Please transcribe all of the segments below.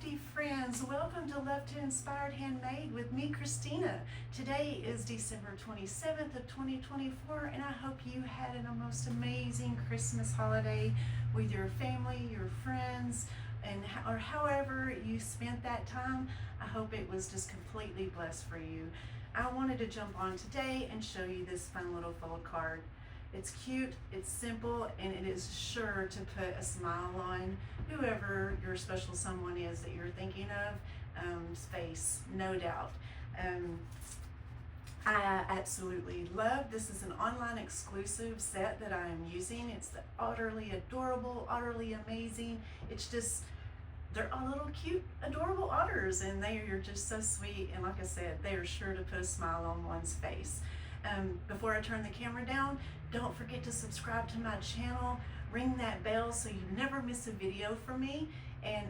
crafty friends, welcome to Love to Inspired Handmade with me, Christina. Today is December 27th of 2024, and I hope you had a most amazing Christmas holiday with your family, your friends, or however you spent that time. I hope it was just completely blessed for you. I wanted to jump on today and show you this fun little fold card. It's cute, it's simple, and it is sure to put a smile on whoever your special someone is that you're thinking of, face, no doubt. I absolutely love, this is an online exclusive set that I am using. It's the Otterly Adorable, Otterly Amazing. It's just, they're all little cute, adorable otters, and they are just so sweet. And like I said, they are sure to put a smile on one's face. Before I turn the camera down, don't forget to subscribe to my channel, ring that bell so you never miss a video from me, and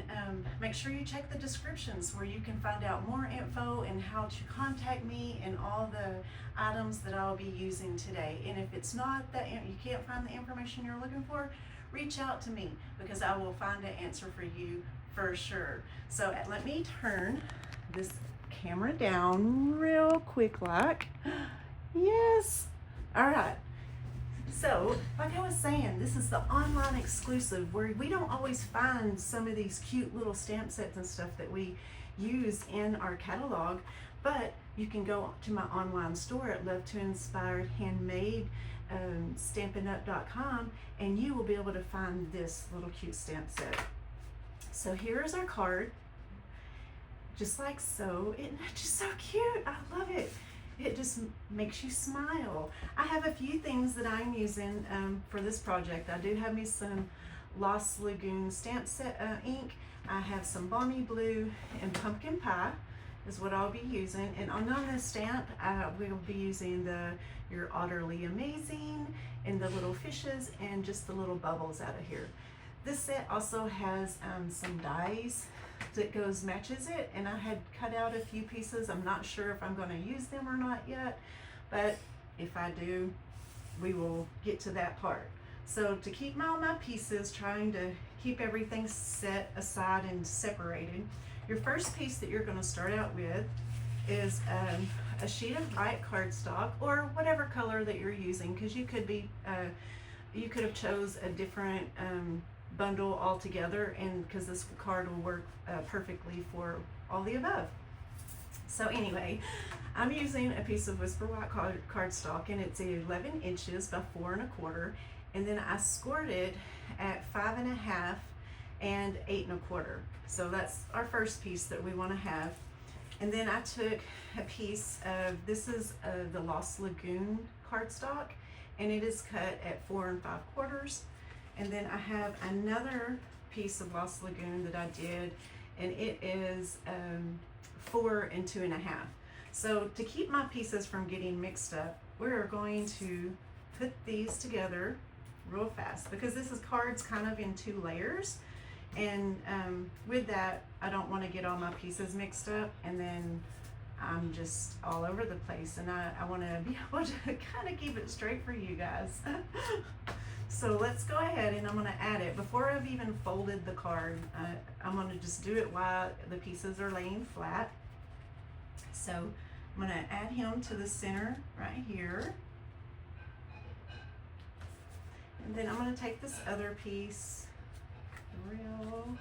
make sure you check the descriptions where you can find out more info and how to contact me and all the items that I'll be using today. And if it's not that you can't find the information you're looking for, reach out to me because I will find an answer for you for sure. So let me turn this camera down real quick like. Yes. All right. So, like I was saying, this is the online exclusive where we don't always find some of these cute little stamp sets and stuff that we use in our catalog, but you can go to my online store at Love to Inspired Handmade, StampinUp.com, and you will be able to find this little cute stamp set. So here's our card, just like so. Isn't that just so cute? I love it. It just makes you smile. I have a few things that I'm using for this project. I do have me some Lagoon stamp set ink. I have some Balmy Blue and Pumpkin Pie is what I'll be using. And on this stamp, I will be using your Otterly Amazing and the little fishes and just the little bubbles out of here. This set also has some dies that matches it, and I had cut out a few pieces. I'm not sure if I'm going to use them or not yet, but if I do, we will get to that part. So to keep all my pieces, trying to keep everything set aside and separated, your first piece that you're going to start out with is a sheet of white cardstock, or whatever color that you're using, because you could have chose a different bundle altogether, and because this card will work perfectly for all the above. So anyway, I'm using a piece of Whisper White cardstock, and it's 11 inches by 4 1/4, and then I scored it at 5 1/2 and 8 1/4. So that's our first piece that we want to have. And then I took a piece of, this is the Lagoon cardstock, and it is cut at 4 5/4. And then I have another piece of Lagoon that I did, and it is 4 2 1/2. So to keep my pieces from getting mixed up, we're going to put these together real fast because this is cards kind of in 2 layers. And with that, I don't want to get all my pieces mixed up, and then I'm just all over the place, and I want to be able to kind of keep it straight for you guys. So let's go ahead, and I'm going to add it. Before I've even folded the card, I'm going to just do it while the pieces are laying flat. So I'm going to add him to the center right here. And then I'm going to take this other piece real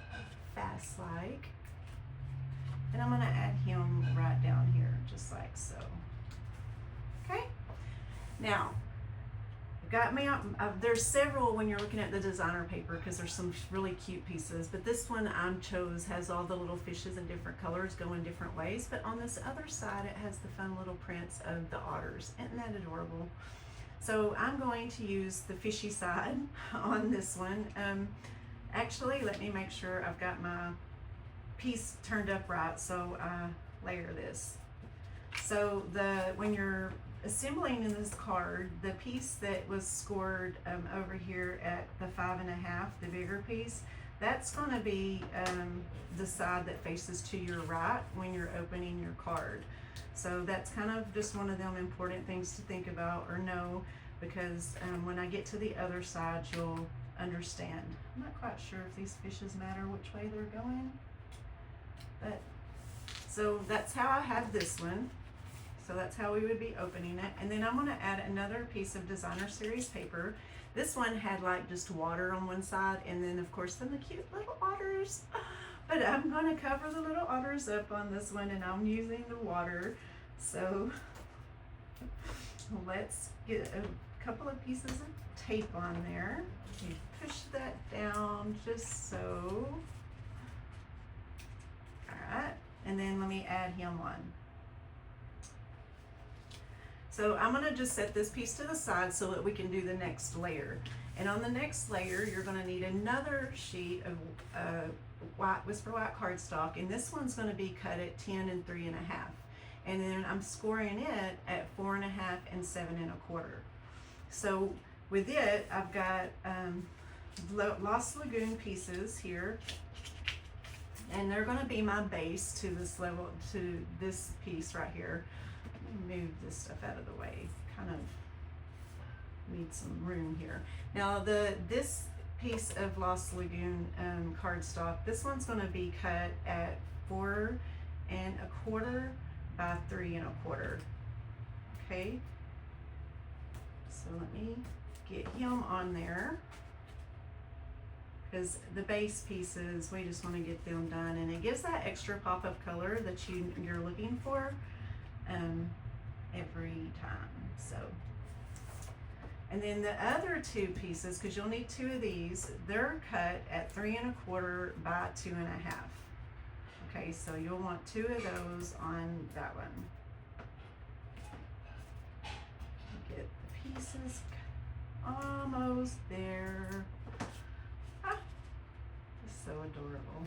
fast like, and I'm going to add him right down here, just like so. Okay? Now, got me out. There's several when you're looking at the designer paper because there's some really cute pieces, but this one I chose has all the little fishes in different colors going different ways, but on this other side it has the fun little prints of the otters. Isn't that adorable? So I'm going to use the fishy side on this one. Actually, let me make sure I've got my piece turned up right, so I layer this. So when you're assembling in this card, the piece that was scored over here at the 5 1/2, the bigger piece, that's going to be the side that faces to your right when you're opening your card. So that's kind of just one of them important things to think about or know, because when I get to the other side, you'll understand. I'm not quite sure if these fishes matter which way they're going. But, so that's how I have this one. So that's how we would be opening it. And then I'm gonna add another piece of designer series paper. This one had like just water on one side, and then of course then the cute little otters. But I'm gonna cover the little otters up on this one, and I'm using the water. So let's get a couple of pieces of tape on there. You push that down just so. Alright, and then let me add him on. So I'm going to just set this piece to the side so that we can do the next layer. And on the next layer, you're going to need another sheet of white Whisper White cardstock, and this one's going to be cut at 10 3/4. And then I'm scoring it at 4 1/2 and 7 1/4. So with it, I've got Lost Lagoon pieces here, and they're going to be my base to this level, to this piece right here. Move this stuff out of the way. Kind of need some room here. Now this piece of Lost Lagoon cardstock, this one's going to be cut at 4 1/4 by 3 1/4. Okay. So let me get him on there, because the base pieces, we just want to get them done, and it gives that extra pop of color that you're looking for every time. So, and then the other two pieces, because you'll need two of these, they're cut at 3 1/4 by 2 1/2. Okay, so you'll want two of those on that one. Get the pieces almost there. Ah, it's so adorable.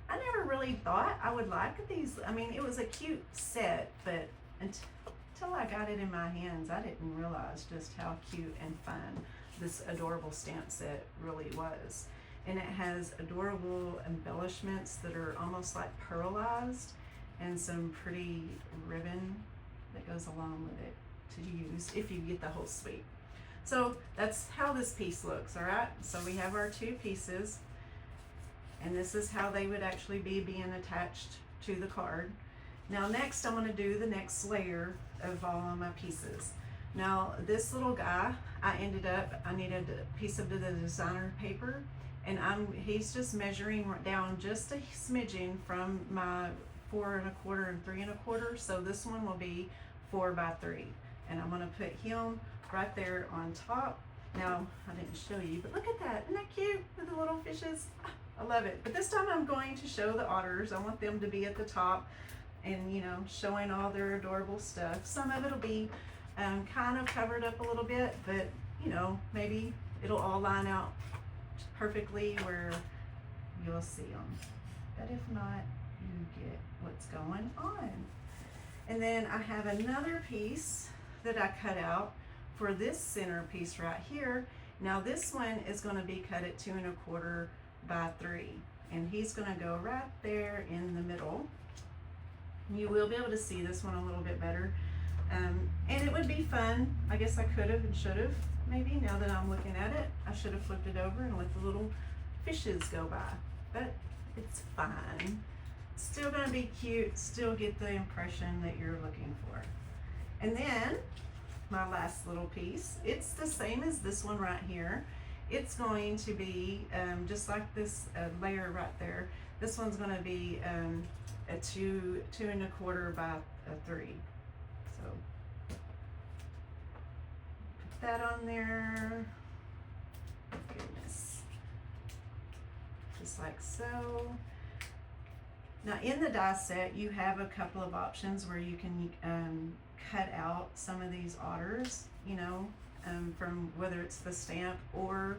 I never really thought I would like these. I mean, it was a cute set, but until I got it in my hands, I didn't realize just how cute and fun this adorable stamp set really was. And it has adorable embellishments that are almost like pearlized, and some pretty ribbon that goes along with it to use if you get the whole suite. So that's how this piece looks, all right? So we have our two pieces, and this is how they would actually be being attached to the card. Now next, I'm going to do the next layer of all of my pieces. Now this little guy, I needed a piece of the designer paper, and he's just measuring down just a smidgen from my 4 1/4 and 3 1/4. So this one will be 4 by 3, and I'm going to put him right there on top. Now I didn't show you, but look at that. Isn't that cute with the little fishes? I love it. But this time I'm going to show the otters. I want them to be at the top, and you know, showing all their adorable stuff. Some of it'll be kind of covered up a little bit, but you know, maybe it'll all line out perfectly where you'll see them. But if not, you get what's going on. And then I have another piece that I cut out for this center piece right here. Now this one is going to be cut at 2 1/4 by 3, and he's going to go right there in the middle. You will be able to see this one a little bit better, and it would be fun. I guess I could have and should have, maybe, now that I'm looking at it. I should have flipped it over and let the little fishes go by, but it's fine. It's still going to be cute, still get the impression that you're looking for. And then my last little piece, it's the same as this one right here. It's going to be just like this layer right there. This one's going to be a 2 1/4 by 3. So put that on there. Goodness, just like so. Now in the die set, you have a couple of options where you can cut out some of these otters, you know, from whether it's the stamp or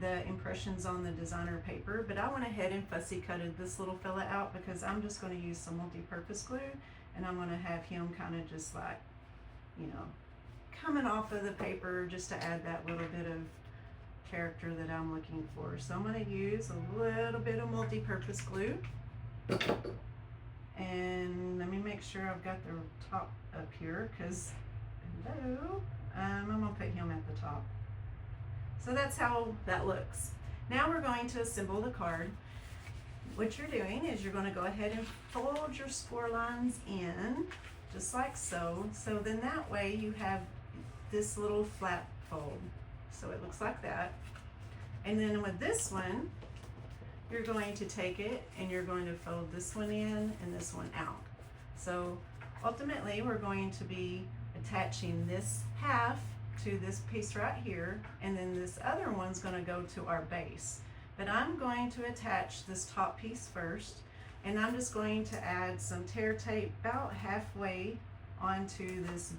the impressions on the designer paper. But I went ahead and fussy cutted this little fella out because I'm just going to use some multi-purpose glue, and I'm going to have him kind of just like, you know, coming off of the paper just to add that little bit of character that I'm looking for. So I'm going to use a little bit of multi-purpose glue. And let me make sure I've got the top up here, because hello, I'm going to put him at the top. So that's how that looks. Now we're going to assemble the card. what you're doing is you're going to go ahead and fold your score lines in, just like so. So then that way you have this little flat fold. So it looks like that. And then with this one, you're going to take it and you're going to fold this one in and this one out. So ultimately we're going to be attaching this half to this piece right here, and then this other one's going to go to our base. But I'm going to attach this top piece first, and I'm just going to add some tear tape about halfway onto this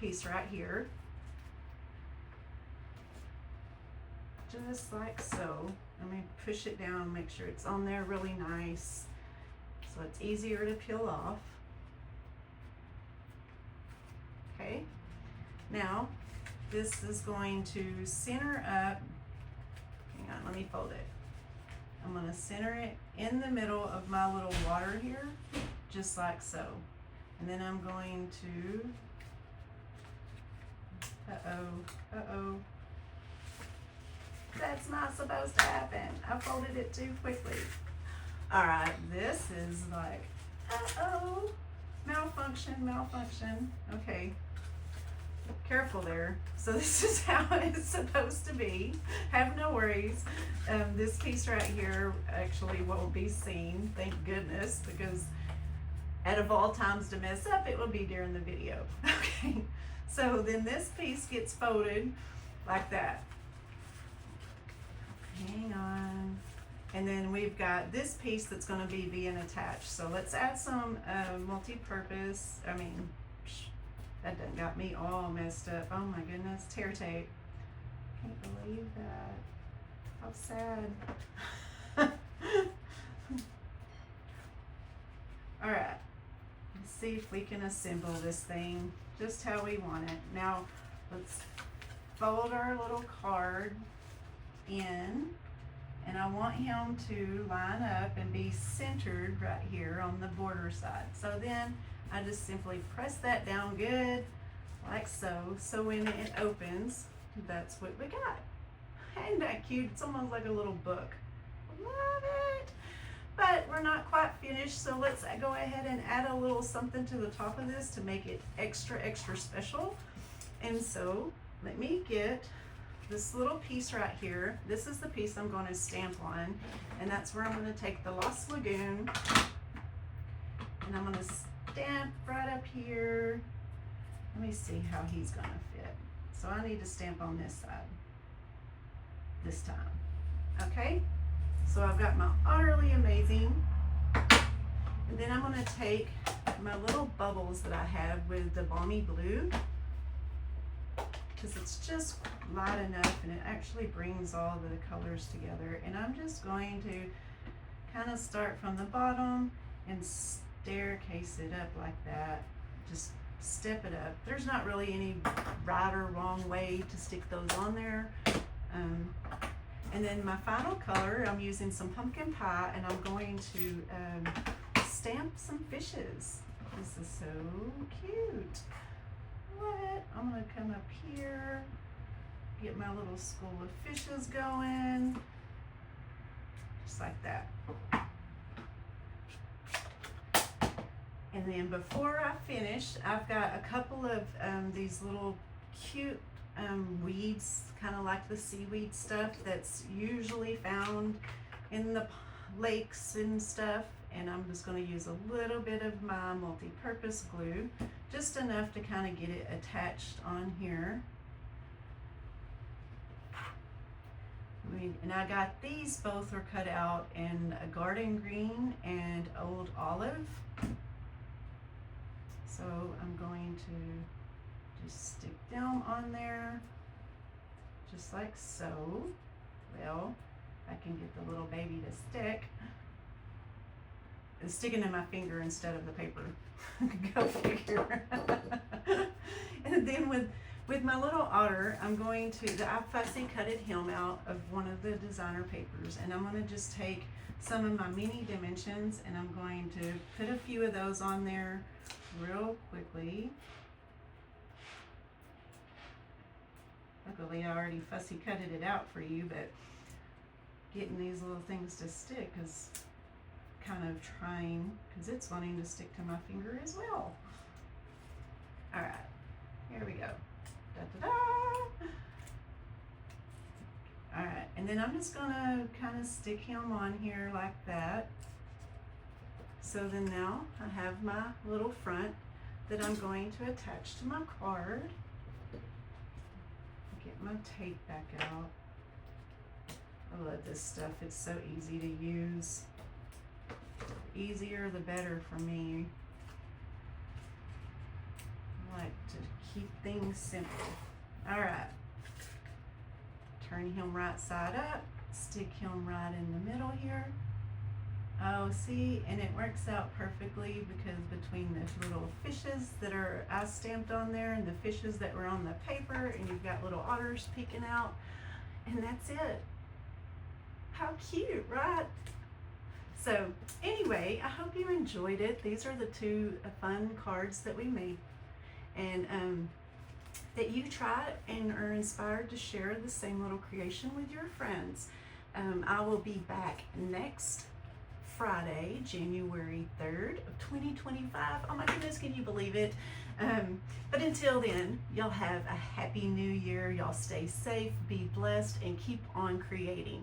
piece right here. Just like so. Let me push it down, make sure it's on there really nice so it's easier to peel off. Okay, now this is going to center up. Hang on, let me fold it. I'm going to center it in the middle of my little water here, just like so. And then I'm going to, that's not supposed to happen. I folded it too quickly. All right, this is like, malfunction. Okay, careful there. So this is how it's supposed to be. Have no worries. This piece right here actually won't be seen, thank goodness, because out of all times to mess up, it will be during the video. Okay, so then this piece gets folded like that. Hang on. And then we've got this piece that's going to be being attached. So let's add some multi-purpose, that done got me all messed up. Oh my goodness, tear tape. Can't believe that. How sad. All right, let's see if we can assemble this thing just how we want it. Now, let's fold our little card in, and I want him to line up and be centered right here on the border side. So then I just simply press that down good, like so. So when it opens, that's what we got. Ain't that cute? It's almost like a little book. Love it. But we're not quite finished, so let's go ahead and add a little something to the top of this to make it extra, extra special. And so let me get this little piece right here. This is the piece I'm going to stamp on, and that's where I'm going to take the Lost Lagoon, and I'm going to stamp right up here. Let me see how he's going to fit. So I need to stamp on this side this time. Okay, so I've got my Otterly Amazing, and then I'm going to take my little bubbles that I have with the Balmy Blue, because it's just light enough and it actually brings all the colors together. And I'm just going to kind of start from the bottom and staircase it up like that. Just step it up. There's not really any right or wrong way to stick those on there. And then my final color, I'm using some pumpkin pie, and I'm going to stamp some fishes. This is so cute. Love it. I'm going to come up here, get my little school of fishes going, just like that. And then before I finish, I've got a couple of these little cute weeds, kind of like the seaweed stuff that's usually found in the lakes and stuff. And I'm just going to use a little bit of my multi-purpose glue, just enough to kind of get it attached on here. And I got these both are cut out in a garden green and old olive. So I'm going to just stick them on there, just like so. Well, I can get the little baby to stick. It's sticking in my finger instead of the paper. Go figure. And then with my little otter, I'm going to, I fussy cutted him out of one of the designer papers, and I'm going to just take some of my mini dimensions, and I'm going to put a few of those on there real quickly. Luckily I already fussy cutted it out for you, but getting these little things to stick is kind of trying, because it's wanting to stick to my finger as well. All right, here we go. Da, da, da. All right, and then I'm just gonna kind of stick him on here like that. So then now I have my little front that I'm going to attach to my card. Get my tape back out. I love this stuff, it's so easy to use. The easier the better for me. I like to keep things simple. All right, turn him right side up, stick him right in the middle here. Oh, see, and it works out perfectly because between the little fishes that are I stamped on there and the fishes that were on the paper, and you've got little otters peeking out, and that's it. How cute, right? So anyway, I hope you enjoyed it. These are the two fun cards that we made, and that you try and are inspired to share the same little creation with your friends. I will be back next Friday, January 3rd of 2025. Oh my goodness, can you believe it? But until then, y'all have a happy new year. Y'all stay safe, be blessed, and keep on creating.